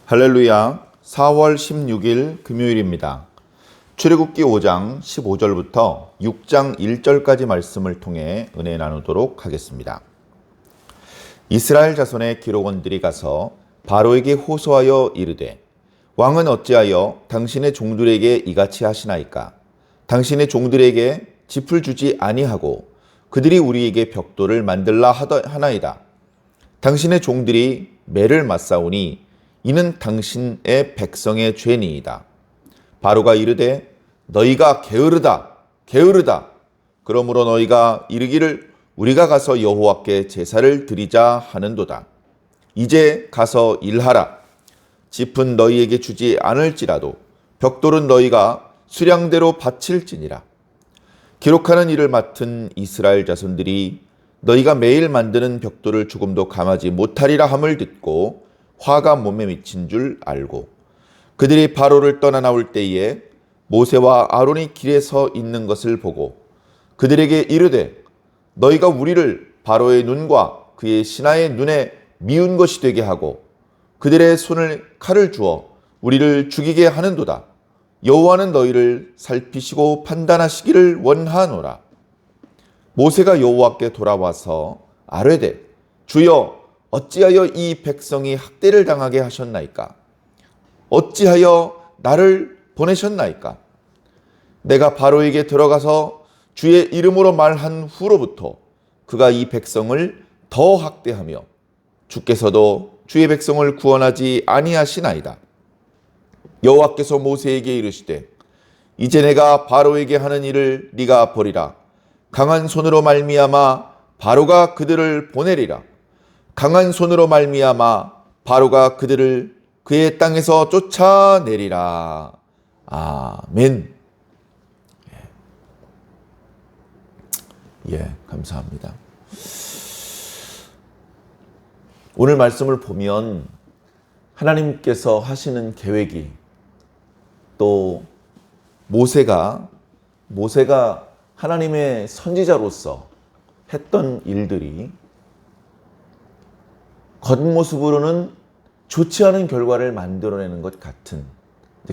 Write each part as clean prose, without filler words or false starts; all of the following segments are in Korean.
할렐루야. 4월 16일 금요일입니다. 출애굽기 5장 15절부터 6장 1절까지 말씀을 통해 은혜 나누도록 하겠습니다. 이스라엘 자손의 기록원들이 가서 바로에게 호소하여 이르되 왕은 어찌하여 당신의 종들에게 이같이 하시나이까? 당신의 종들에게 짚을 주지 아니하고 그들이 우리에게 벽돌을 만들라 하나이다. 당신의 종들이 매를 맞사오니 이는 당신의 백성의 죄니이다. 바로가 이르되 너희가 게으르다 게으르다. 그러므로 너희가 이르기를 우리가 가서 여호와께 제사를 드리자 하는도다. 이제 가서 일하라. 짚은 너희에게 주지 않을지라도 벽돌은 너희가 수량대로 바칠지니라. 기록하는 일을 맡은 이스라엘 자손들이 너희가 매일 만드는 벽돌을 조금도 감하지 못하리라 함을 듣고 화가 몸에 미친 줄 알고 그들이 바로를 떠나 나올 때에 모세와 아론이 길에 서 있는 것을 보고 그들에게 이르되 너희가 우리를 바로의 눈과 그의 신하의 눈에 미운 것이 되게 하고 그들의 손을 칼을 주어 우리를 죽이게 하는도다. 여호와는 너희를 살피시고 판단하시기를 원하노라. 모세가 여호와께 돌아와서 아뢰되 주여 어찌하여 이 백성이 학대를 당하게 하셨나이까? 어찌하여 나를 보내셨나이까? 내가 바로에게 들어가서 주의 이름으로 말한 후로부터 그가 이 백성을 더 학대하며 주께서도 주의 백성을 구원하지 아니하시나이다. 여호와께서 모세에게 이르시되 이제 내가 바로에게 하는 일을 네가 보리라. 강한 손으로 말미암아 바로가 그들을 보내리라. 강한 손으로 말미암아 바로가 그들을 그의 땅에서 쫓아내리라. 아멘. 감사합니다. 오늘 말씀을 보면 하나님께서 하시는 계획이 또 모세가 하나님의 선지자로서 했던 일들이 겉모습으로는 좋지 않은 결과를 만들어내는 것 같은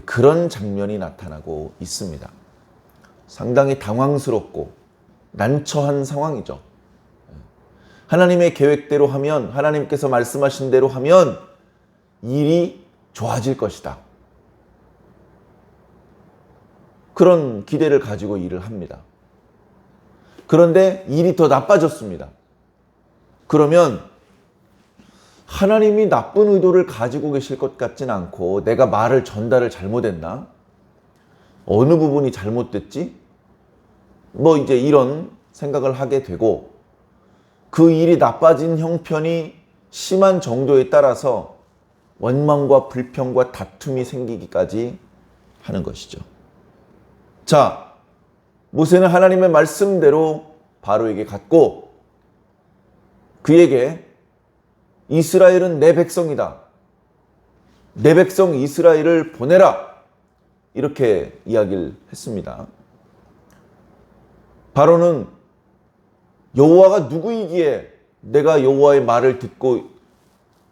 그런 장면이 나타나고 있습니다. 상당히 당황스럽고 난처한 상황이죠. 하나님의 계획대로 하면, 하나님께서 말씀하신 대로 하면 일이 좋아질 것이다. 그런 기대를 가지고 일을 합니다. 그런데 일이 더 나빠졌습니다. 그러면 하나님이 나쁜 의도를 가지고 계실 것 같진 않고 내가 말을 전달을 잘못했나? 어느 부분이 잘못됐지? 이제 이런 생각을 하게 되고 그 일이 나빠진 형편이 심한 정도에 따라서 원망과 불평과 다툼이 생기기까지 하는 것이죠. 자, 모세는 하나님의 말씀대로 바로에게 갔고 그에게 이스라엘은 내 백성이다. 내 백성 이스라엘을 보내라. 이렇게 이야기를 했습니다. 바로는 여호와가 누구이기에 내가 여호와의 말을 듣고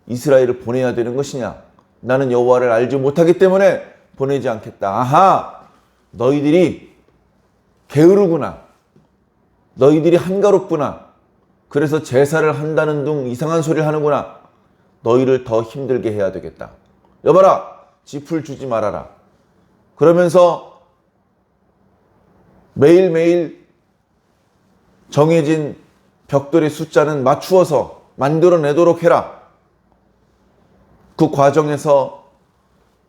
이스라엘을 보내야 되는 것이냐? 나는 여호와를 알지 못하기 때문에 보내지 않겠다. 아하! 너희들이 게으르구나. 너희들이 한가롭구나. 그래서 제사를 한다는 둥 이상한 소리를 하는구나. 너희를 더 힘들게 해야 되겠다. 여봐라. 짚을 주지 말아라. 그러면서 매일매일 정해진 벽돌의 숫자는 맞추어서 만들어내도록 해라. 그 과정에서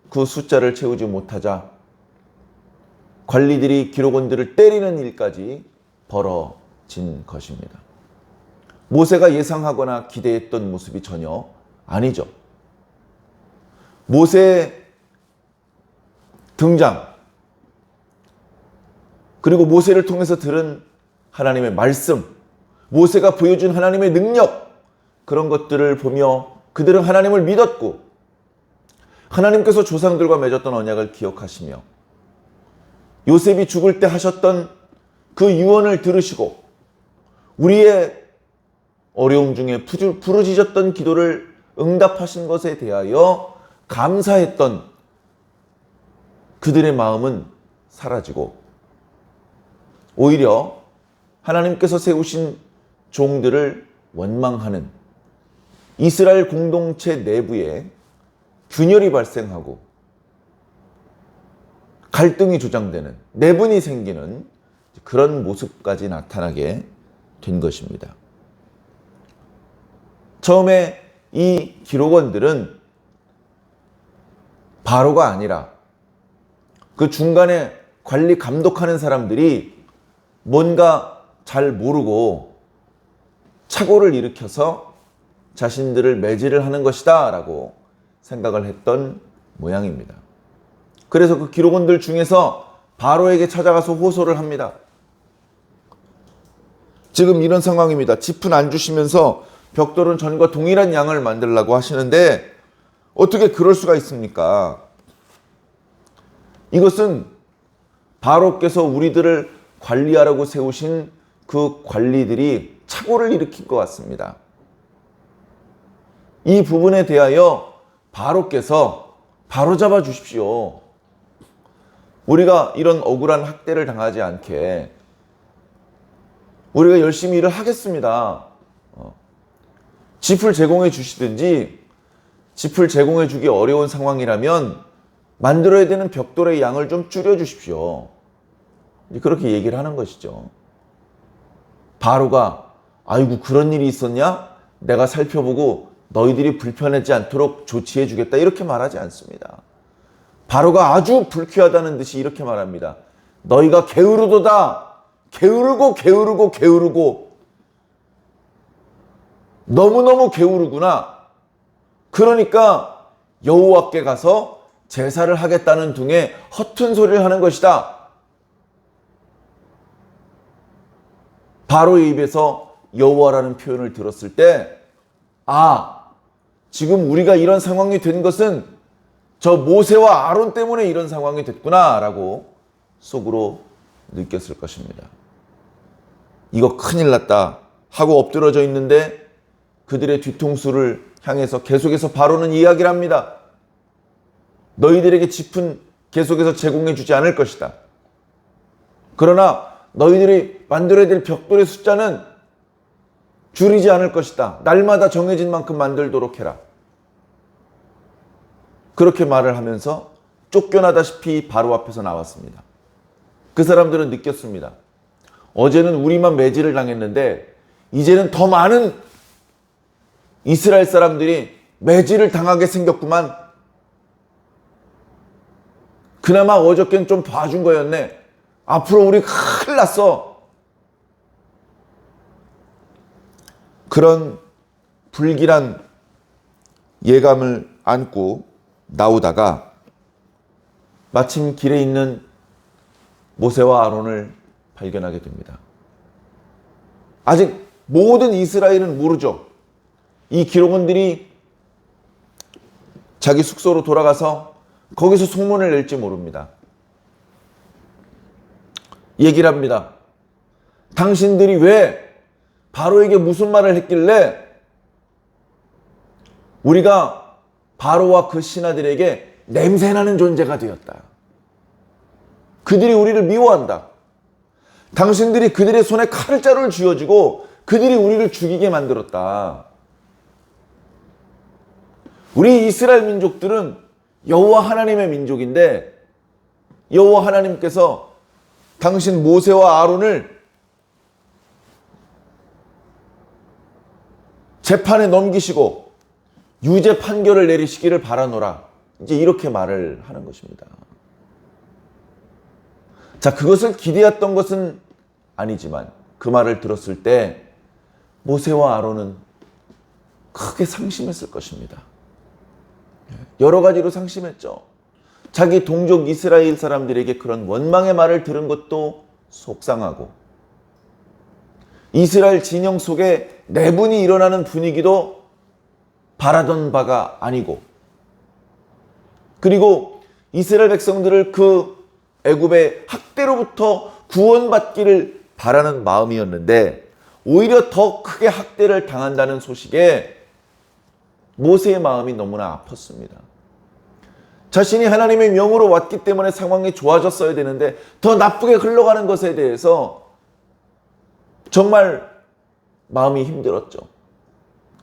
그 숫자를 채우지 못하자 관리들이 기록원들을 때리는 일까지 벌어진 것입니다. 모세가 예상하거나 기대했던 모습이 전혀 아니죠. 모세의 등장, 그리고 모세를 통해서 들은 하나님의 말씀, 모세가 보여준 하나님의 능력, 그런 것들을 보며 그들은 하나님을 믿었고 하나님께서 조상들과 맺었던 언약을 기억하시며 요셉이 죽을 때 하셨던 그 유언을 들으시고 우리의 어려움 중에 부르짖었던 기도를 응답하신 것에 대하여 감사했던 그들의 마음은 사라지고 오히려 하나님께서 세우신 종들을 원망하는 이스라엘 공동체 내부에 균열이 발생하고 갈등이 조장되는, 내분이 생기는 그런 모습까지 나타나게 된 것입니다. 처음에 이 기록원들은 바로가 아니라 그 중간에 관리 감독하는 사람들이 뭔가 잘 모르고 착오를 일으켜서 자신들을 매질을 하는 것이다 라고 생각을 했던 모양입니다. 그래서 그 기록원들 중에서 바로에게 찾아가서 호소를 합니다. 지금 이런 상황입니다. 짚은 안 주시면서 벽돌은 전과 동일한 양을 만들라고 하시는데 어떻게 그럴 수가 있습니까? 이것은 바로께서 우리들을 관리하라고 세우신 그 관리들이 착오를 일으킨 것 같습니다. 이 부분에 대하여 바로께서 바로잡아 주십시오. 우리가 이런 억울한 학대를 당하지 않게 우리가 열심히 일을 하겠습니다. 짚을 제공해 주시든지, 짚을 제공해 주기 어려운 상황이라면 만들어야 되는 벽돌의 양을 좀 줄여 주십시오. 그렇게 얘기를 하는 것이죠. 바로가 아이고 그런 일이 있었냐? 내가 살펴보고 너희들이 불편하지 않도록 조치해 주겠다 이렇게 말하지 않습니다. 바로가 아주 불쾌하다는 듯이 이렇게 말합니다. 너희가 게으르도다. 게으르고 너무너무 게으르구나. 그러니까 여호와께 가서 제사를 하겠다는 둥에 허튼 소리를 하는 것이다. 바로의 입에서 여호와라는 표현을 들었을 때 지금 우리가 이런 상황이 된 것은 저 모세와 아론 때문에 이런 상황이 됐구나 라고 속으로 느꼈을 것입니다. 이거 큰일 났다 하고 엎드러져 있는데 그들의 뒤통수를 향해서 계속해서 바로는 이야기를 합니다. 너희들에게 짚은 계속해서 제공해 주지 않을 것이다. 그러나 너희들이 만들어야 될 벽돌의 숫자는 줄이지 않을 것이다. 날마다 정해진 만큼 만들도록 해라. 그렇게 말을 하면서 쫓겨나다시피 바로 앞에서 나왔습니다. 그 사람들은 느꼈습니다. 어제는 우리만 매질을 당했는데 이제는 더 많은 이스라엘 사람들이 매질을 당하게 생겼구만. 그나마 어저께는 좀 봐준 거였네. 앞으로 우리 큰일 났어. 그런 불길한 예감을 안고 나오다가 마침 길에 있는 모세와 아론을 발견하게 됩니다. 아직 모든 이스라엘은 모르죠. 이 기록원들이 자기 숙소로 돌아가서 거기서 소문을 낼지 모릅니다. 얘기를 합니다. 당신들이 왜 바로에게 무슨 말을 했길래 우리가 바로와 그 신하들에게 냄새나는 존재가 되었다. 그들이 우리를 미워한다. 당신들이 그들의 손에 칼자루를 쥐어주고 그들이 우리를 죽이게 만들었다. 우리 이스라엘 민족들은 여호와 하나님의 민족인데 여호와 하나님께서 당신 모세와 아론을 재판에 넘기시고 유죄 판결을 내리시기를 바라노라. 이제 이렇게 말을 하는 것입니다. 자, 그것을 기대했던 것은 아니지만 그 말을 들었을 때 모세와 아론은 크게 상심했을 것입니다. 여러 가지로 상심했죠. 자기 동족 이스라엘 사람들에게 그런 원망의 말을 들은 것도 속상하고 이스라엘 진영 속에 내분이 일어나는 분위기도 바라던 바가 아니고 그리고 이스라엘 백성들을 그 애굽의 학대로부터 구원받기를 바라는 마음이었는데 오히려 더 크게 학대를 당한다는 소식에 모세의 마음이 너무나 아팠습니다. 자신이 하나님의 명으로 왔기 때문에 상황이 좋아졌어야 되는데 더 나쁘게 흘러가는 것에 대해서 정말 마음이 힘들었죠.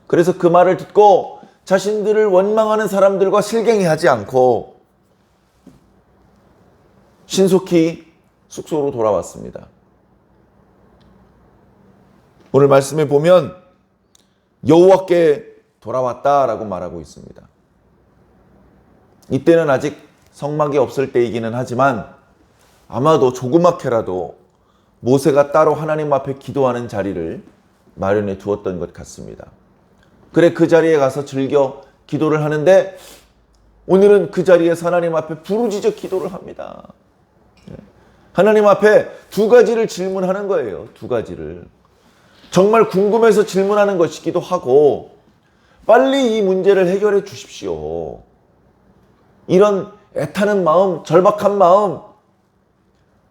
그래서 그 말을 듣고 자신들을 원망하는 사람들과 실갱이하지 않고 신속히 숙소로 돌아왔습니다. 오늘 말씀에 보면 여호와께 돌아왔다라고 말하고 있습니다. 이때는 아직 성막이 없을 때이기는 하지만 아마도 조그맣게라도 모세가 따로 하나님 앞에 기도하는 자리를 마련해 두었던 것 같습니다. 그래 그 자리에 가서 즐겨 기도를 하는데 오늘은 그 자리에서 하나님 앞에 부르짖어 기도를 합니다. 하나님 앞에 두 가지를 질문하는 거예요. 두 가지를. 정말 궁금해서 질문하는 것이기도 하고 빨리 이 문제를 해결해 주십시오. 이런 애타는 마음, 절박한 마음,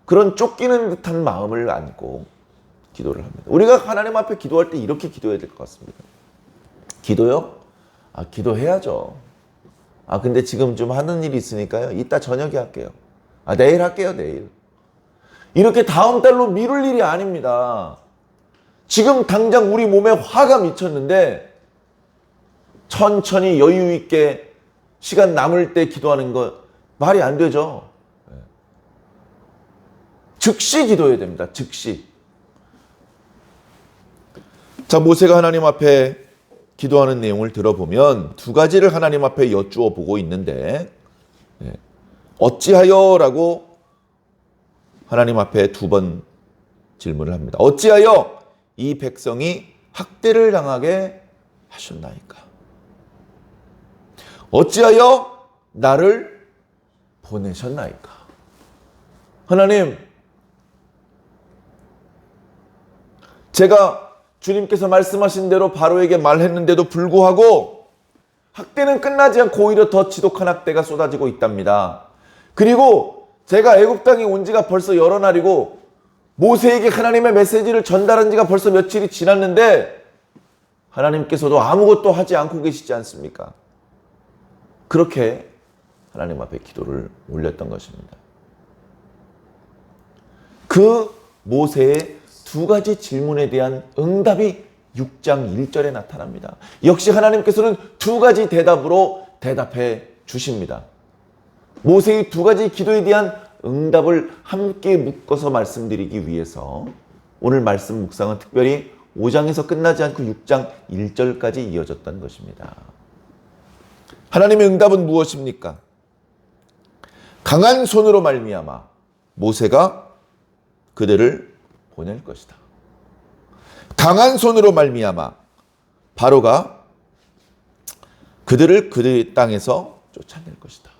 그런 쫓기는 듯한 마음을 안고 기도를 합니다. 우리가 하나님 앞에 기도할 때 이렇게 기도해야 될 것 같습니다. 기도요? 기도해야죠. 근데 지금 좀 하는 일이 있으니까요. 이따 저녁에 할게요. 내일 할게요, 내일. 이렇게 다음 달로 미룰 일이 아닙니다. 지금 당장 우리 몸에 화가 미쳤는데 천천히 여유 있게 시간 남을 때 기도하는 거 말이 안 되죠. 즉시 기도해야 됩니다. 즉시. 자, 모세가 하나님 앞에 기도하는 내용을 들어보면 두 가지를 하나님 앞에 여쭈어 보고 있는데 어찌하여 라고 하나님 앞에 두 번 질문을 합니다. 어찌하여 이 백성이 학대를 당하게 하셨나이까? 어찌하여 나를 보내셨나이까? 하나님, 제가 주님께서 말씀하신 대로 바로에게 말했는데도 불구하고 학대는 끝나지 않고 오히려 더 지독한 학대가 쏟아지고 있답니다. 그리고 제가 애굽 땅에 온 지가 벌써 여러 날이고 모세에게 하나님의 메시지를 전달한 지가 벌써 며칠이 지났는데 하나님께서도 아무것도 하지 않고 계시지 않습니까? 그렇게 하나님 앞에 기도를 올렸던 것입니다. 그 모세의 두 가지 질문에 대한 응답이 6장 1절에 나타납니다. 역시 하나님께서는 두 가지 대답으로 대답해 주십니다. 모세의 두 가지 기도에 대한 응답을 함께 묶어서 말씀드리기 위해서 오늘 말씀 묵상은 특별히 5장에서 끝나지 않고 6장 1절까지 이어졌던 것입니다. 하나님의 응답은 무엇입니까? 강한 손으로 말미암아 모세가 그들을 보낼 것이다. 강한 손으로 말미암아 바로가 그들을 그들의 땅에서 쫓아낼 것이다.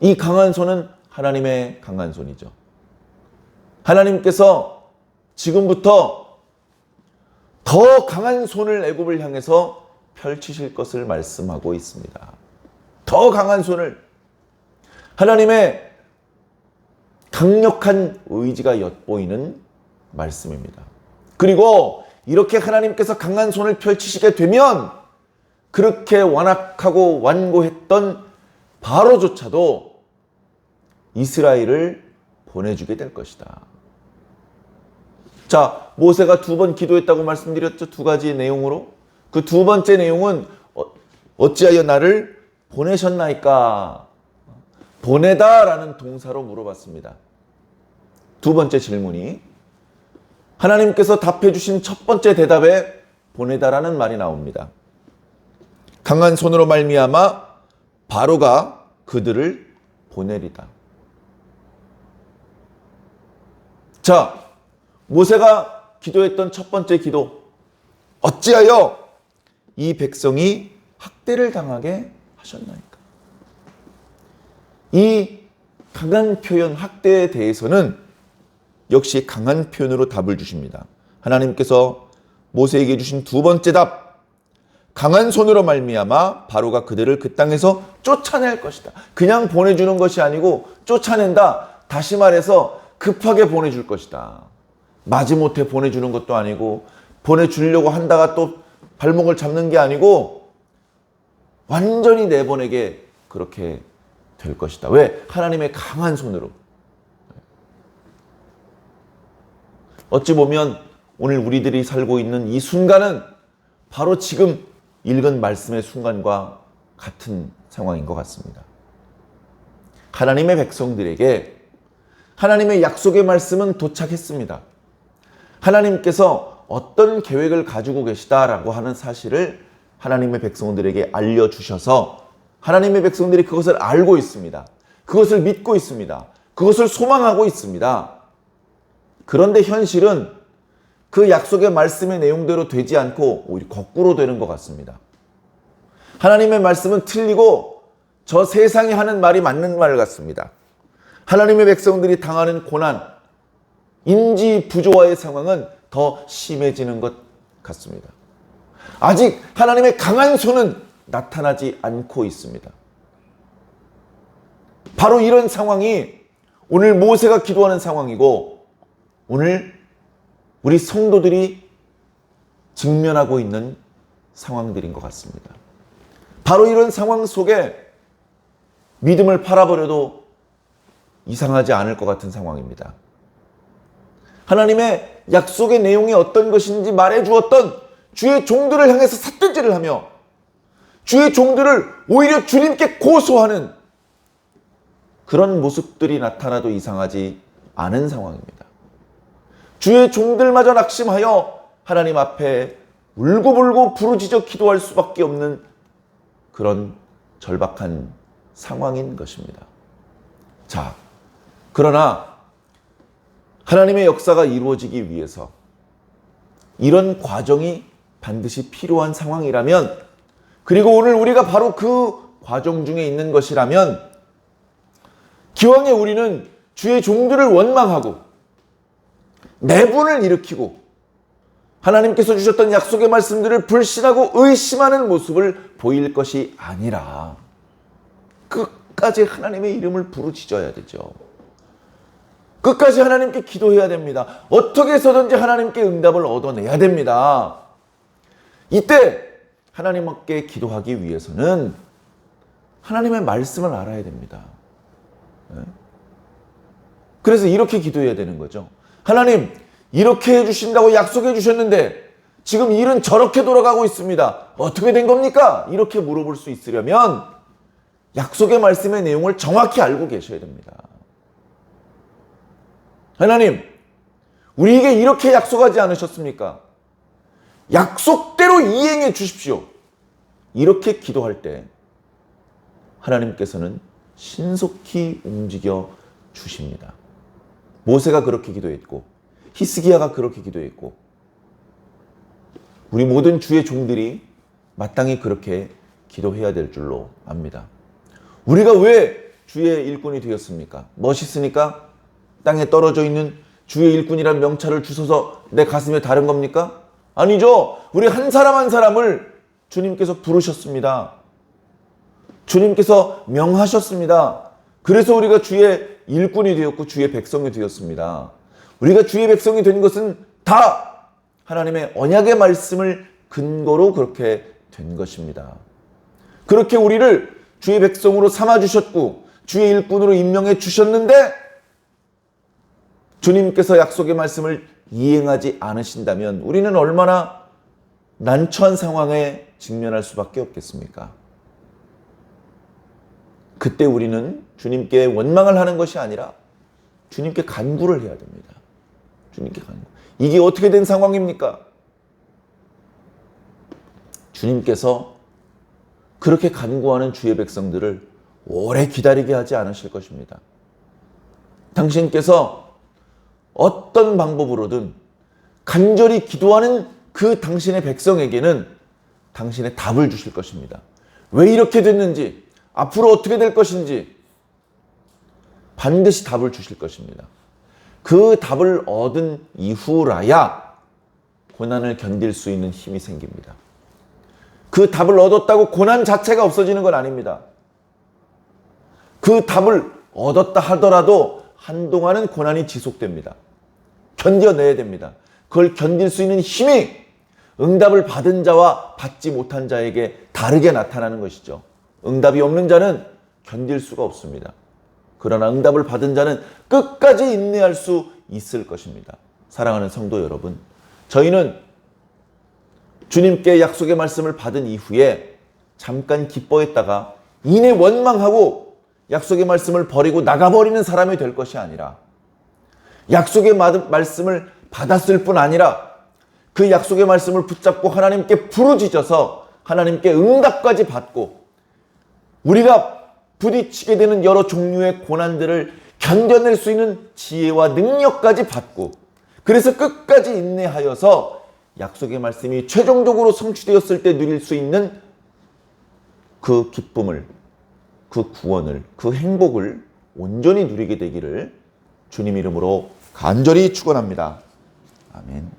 이 강한 손은 하나님의 강한 손이죠. 하나님께서 지금부터 더 강한 손을 애굽을 향해서 펼치실 것을 말씀하고 있습니다. 더 강한 손을, 하나님의 강력한 의지가 엿보이는 말씀입니다. 그리고 이렇게 하나님께서 강한 손을 펼치시게 되면 그렇게 완악하고 완고했던 바로조차도 이스라엘을 보내주게 될 것이다. 자, 모세가 두 번 기도했다고 말씀드렸죠. 두 가지 내용으로. 그 두 번째 내용은 어찌하여 나를 보내셨나이까? 보내다라는 동사로 물어봤습니다. 두 번째 질문이 하나님께서 답해 주신 첫 번째 대답에 보내다라는 말이 나옵니다. 강한 손으로 말미암아 바로가 그들을 보내리다. 자, 모세가 기도했던 첫 번째 기도, 어찌하여 이 백성이 학대를 당하게 하셨나이까? 이 강한 표현, 학대에 대해서는 역시 강한 표현으로 답을 주십니다. 하나님께서 모세에게 주신 두 번째 답, 강한 손으로 말미암아 바로가 그들을 그 땅에서 쫓아낼 것이다. 그냥 보내주는 것이 아니고 쫓아낸다. 다시 말해서 급하게 보내줄 것이다. 마지못해 보내주는 것도 아니고 보내주려고 한다가 또 발목을 잡는 게 아니고 완전히 내보내게 그렇게 될 것이다. 왜? 하나님의 강한 손으로. 어찌 보면 오늘 우리들이 살고 있는 이 순간은 바로 지금 읽은 말씀의 순간과 같은 상황인 것 같습니다. 하나님의 백성들에게 하나님의 약속의 말씀은 도착했습니다. 하나님께서 어떤 계획을 가지고 계시다라고 하는 사실을 하나님의 백성들에게 알려주셔서 하나님의 백성들이 그것을 알고 있습니다. 그것을 믿고 있습니다. 그것을 소망하고 있습니다. 그런데 현실은 그 약속의 말씀의 내용대로 되지 않고 오히려 거꾸로 되는 것 같습니다. 하나님의 말씀은 틀리고 저 세상이 하는 말이 맞는 말 같습니다. 하나님의 백성들이 당하는 고난, 인지 부조화의 상황은 더 심해지는 것 같습니다. 아직 하나님의 강한 손은 나타나지 않고 있습니다. 바로 이런 상황이 오늘 모세가 기도하는 상황이고 오늘 우리 성도들이 직면하고 있는 상황들인 것 같습니다. 바로 이런 상황 속에 믿음을 팔아버려도 이상하지 않을 것 같은 상황입니다. 하나님의 약속의 내용이 어떤 것인지 말해주었던 주의 종들을 향해서 삿대질을 하며 주의 종들을 오히려 주님께 고소하는 그런 모습들이 나타나도 이상하지 않은 상황입니다. 주의 종들마저 낙심하여 하나님 앞에 울고불고 부르짖어 기도할 수밖에 없는 그런 절박한 상황인 것입니다. 자, 그러나 하나님의 역사가 이루어지기 위해서 이런 과정이 반드시 필요한 상황이라면, 그리고 오늘 우리가 바로 그 과정 중에 있는 것이라면, 기왕에 우리는 주의 종들을 원망하고 내분을 일으키고 하나님께서 주셨던 약속의 말씀들을 불신하고 의심하는 모습을 보일 것이 아니라 끝까지 하나님의 이름을 부르짖어야 되죠. 끝까지 하나님께 기도해야 됩니다. 어떻게 해서든지 하나님께 응답을 얻어내야 됩니다. 이때 하나님께 기도하기 위해서는 하나님의 말씀을 알아야 됩니다. 그래서 이렇게 기도해야 되는 거죠. 하나님, 이렇게 해주신다고 약속해 주셨는데 지금 일은 저렇게 돌아가고 있습니다. 어떻게 된 겁니까? 이렇게 물어볼 수 있으려면 약속의 말씀의 내용을 정확히 알고 계셔야 됩니다. 하나님, 우리에게 이렇게 약속하지 않으셨습니까? 약속대로 이행해 주십시오. 이렇게 기도할 때 하나님께서는 신속히 움직여 주십니다. 모세가 그렇게 기도했고 히스기야가 그렇게 기도했고 우리 모든 주의 종들이 마땅히 그렇게 기도해야 될 줄로 압니다. 우리가 왜 주의 일꾼이 되었습니까? 멋있으니까? 땅에 떨어져 있는 주의 일꾼이란 명찰을 주셔서 내 가슴에 다른 겁니까? 아니죠. 우리 한 사람 한 사람을 주님께서 부르셨습니다. 주님께서 명하셨습니다. 그래서 우리가 주의 일꾼이 되었고 주의 백성이 되었습니다. 우리가 주의 백성이 된 것은 다 하나님의 언약의 말씀을 근거로 그렇게 된 것입니다. 그렇게 우리를 주의 백성으로 삼아주셨고 주의 일꾼으로 임명해 주셨는데 주님께서 약속의 말씀을 이행하지 않으신다면 우리는 얼마나 난처한 상황에 직면할 수밖에 없겠습니까? 그때 우리는 주님께 원망을 하는 것이 아니라 주님께 간구를 해야 됩니다. 주님께 간구. 이게 어떻게 된 상황입니까? 주님께서 그렇게 간구하는 주의 백성들을 오래 기다리게 하지 않으실 것입니다. 당신께서 어떤 방법으로든 간절히 기도하는 그 당신의 백성에게는 당신의 답을 주실 것입니다. 왜 이렇게 됐는지, 앞으로 어떻게 될 것인지 반드시 답을 주실 것입니다. 그 답을 얻은 이후라야 고난을 견딜 수 있는 힘이 생깁니다. 그 답을 얻었다고 고난 자체가 없어지는 건 아닙니다. 그 답을 얻었다 하더라도 한동안은 고난이 지속됩니다. 견뎌내야 됩니다. 그걸 견딜 수 있는 힘이 응답을 받은 자와 받지 못한 자에게 다르게 나타나는 것이죠. 응답이 없는 자는 견딜 수가 없습니다. 그러나 응답을 받은 자는 끝까지 인내할 수 있을 것입니다. 사랑하는 성도 여러분, 저희는 주님께 약속의 말씀을 받은 이후에 잠깐 기뻐했다가 이내 원망하고 약속의 말씀을 버리고 나가버리는 사람이 될 것이 아니라, 약속의 말씀을 받았을 뿐 아니라 그 약속의 말씀을 붙잡고 하나님께 부르짖어서 하나님께 응답까지 받고 우리가 부딪히게 되는 여러 종류의 고난들을 견뎌낼 수 있는 지혜와 능력까지 받고, 그래서 끝까지 인내하여서 약속의 말씀이 최종적으로 성취되었을 때 누릴 수 있는 그 기쁨을, 그 구원을, 그 행복을 온전히 누리게 되기를 주님 이름으로 간절히 축원합니다. 아멘.